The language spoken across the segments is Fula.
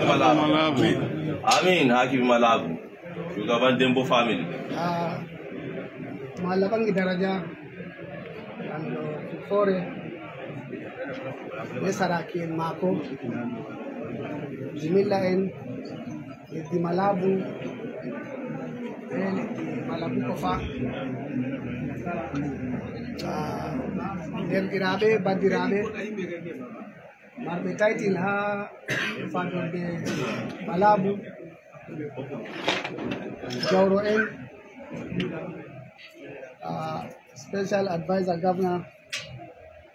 Malabu. Amin Hakim Malabu. Shugaban Dembo family. Malaban daraja ando fore ne saraki en mako jimilla en di Malabu Malabu ko fa dergiraɓe bandiraɓe marɓe taytil ha fadorde Malabu jawro en special advisor governor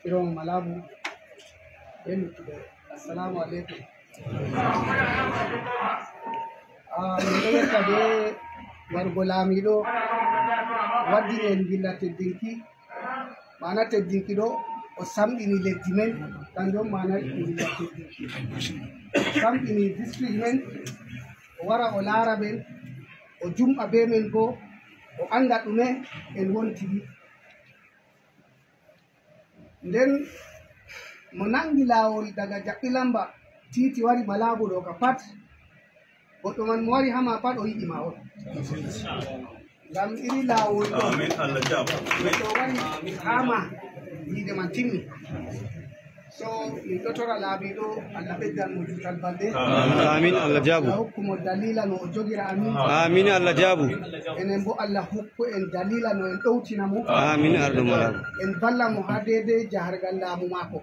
from Malabu assalamu alaikum min kade wargo laamiɗo waddini en gilla teddinki mana teddinki ɗo o samɗini leddi men kanjum mana gilla teddinki o samɗini district men o wara o laara men o jumɓa be men bo o anda ɗume en wontiri nden mo nangi laawol daga jaɓɓilamba titi wari Malabu ɗo ka pat goɗɗo man mo wari hama pat o yiɗi ma on ngam iri laawol ɗo goɗɗo wari hama yiide man timmi so min ɗo tora laabiɗo Allah ɓeddan mo jutal balɗe Amin Allah jabu. hokkumo dalila no o jogira amin Amin Allah jabu. enen bo Allah hokku en dalila no en ɗowtina mo Amin arɗo Malabu. en balla mo ha dedei jahargal laamu maako